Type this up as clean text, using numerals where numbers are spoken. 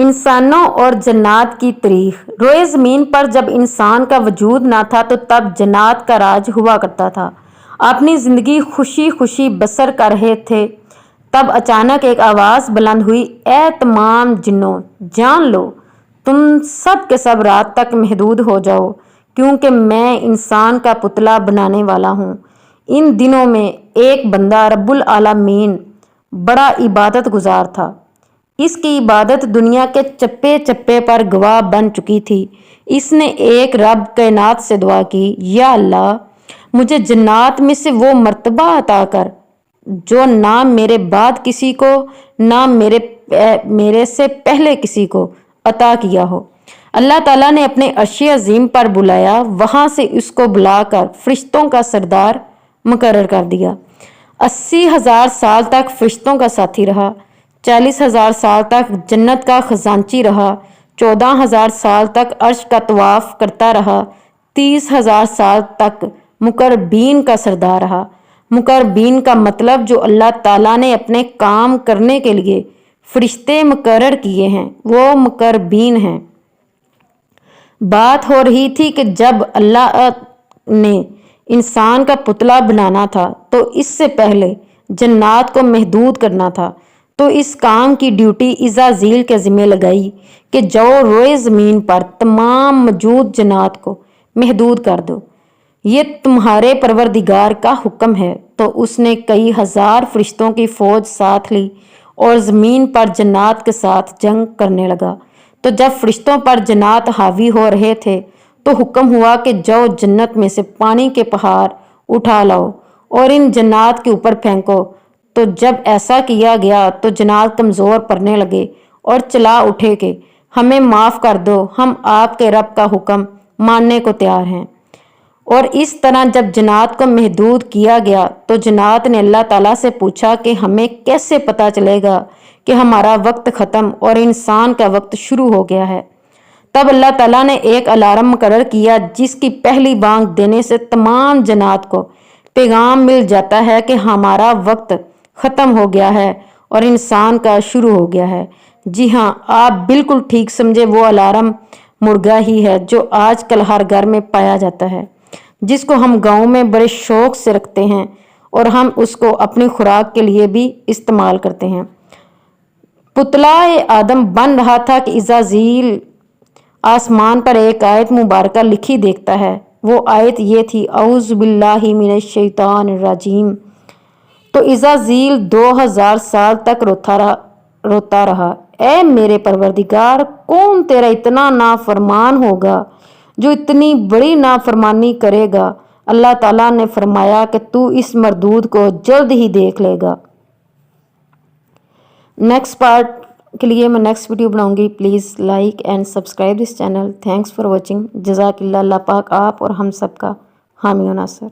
इंसानों और जन्नात की तारीख। रोए ज़मीन पर जब इंसान का वजूद ना था तो तब जन्नात का राज हुआ करता था। अपनी ज़िंदगी खुशी खुशी बसर कर रहे थे, तब अचानक एक आवाज़ बुलंद हुई, ए तमाम जिन्नों, जान लो, तुम सब के सब रात तक महदूद हो जाओ, क्योंकि मैं इंसान का पुतला बनाने वाला हूँ। इन दिनों में एक बंदा रब्बुल आलमीन बड़ा इबादत गुजार था। इसकी इबादत दुनिया के चप्पे चप्पे पर गवाह बन चुकी थी। इसने एक रब कायनात से दुआ की, या अल्लाह, मुझे जन्नात में से वो मर्तबा अता कर जो ना मेरे बाद किसी को, ना मेरे से पहले किसी को अता किया हो। अल्लाह ताला ने अपने अर्श अजीम पर बुलाया, वहाँ से उसको बुलाकर फरिश्तों का सरदार मुकर्रर कर दिया। 80,000 साल तक फरिश्तों का साथी रहा, 40,000 साल तक जन्नत का खजांची रहा, 14,000 साल तक अर्श का तवाफ करता रहा, 30,000 साल तक मुकर्रबीन का सरदार रहा। मुकर्रबीन का मतलब जो अल्लाह ताला ने अपने काम करने के लिए फरिश्ते मुकर्रर किए हैं, वो मुकर्रबीन हैं। बात हो रही थी कि जब अल्लाह ने इंसान का पुतला बनाना था तो इससे पहले जन्नात को महदूद करना था, तो इस काम की ड्यूटी इज़राइल के ज़िम्मे लगाई कि जाओ रोए ज़मीन पर तमाम मौजूद जन्नात को महदूद कर दो, ये तुम्हारे परवरदिगार का हुक्म है। तो उसने कई हज़ार फरिश्तों की फ़ौज साथ ली और ज़मीन पर जन्नात के साथ जंग करने लगा। तो जब फरिश्तों पर जन्नात हावी हो रहे थे तो हुक्म हुआ कि जाओ जन्नत में से पानी के पहाड़ उठा लाओ और इन जन्नात के ऊपर फेंको। तो जब ऐसा किया गया तो जन्नात कमज़ोर पड़ने लगे और चला उठे कि हमें माफ़ कर दो, हम आपके रब का हुक्म मानने को तैयार हैं। और इस तरह जब जन्नात को महदूद किया गया तो जन्नात ने अल्लाह ताला से पूछा कि हमें कैसे पता चलेगा कि हमारा वक्त ख़त्म और इंसान का वक्त शुरू हो गया है। तब अल्लाह ताला ने एक अलार्म मुकर्रर किया जिसकी पहली बांग देने से तमाम जन्नात को पैगाम मिल जाता है कि हमारा वक्त ख़त्म हो गया है और इंसान का शुरू हो गया है। जी हाँ, आप बिल्कुल ठीक समझे, वो अलार्म मुर्गा ही है जो आजकल हर घर में पाया जाता है, जिसको हम गाँव में बड़े शौक से रखते हैं और हम उसको अपनी खुराक के लिए भी इस्तेमाल करते हैं। पुतला आदम बन रहा था कि इज़राइल आसमान पर एक आयत मुबारक लिखी देखता है। वो आयत ये थी, औज़ु बिल्लाहि मिनश शैतानिर रजीम। तो इज़राइल 2000 साल तक रोता रहा, ए मेरे परवरदिगार, कौन तेरा इतना नाफरमान होगा जो इतनी बड़ी नाफरमानी करेगा। अल्लाह ताला ने फरमाया कि तू इस मरदूद को जल्द ही देख लेगा। नेक्स्ट पार्ट के लिए मैं नेक्स्ट वीडियो बनाऊंगी। Please like and subscribe this channel. Thanks for watching. जज़ाकिल्लाह। अल्लाह पाक आप और हम सब का हामी और नासर।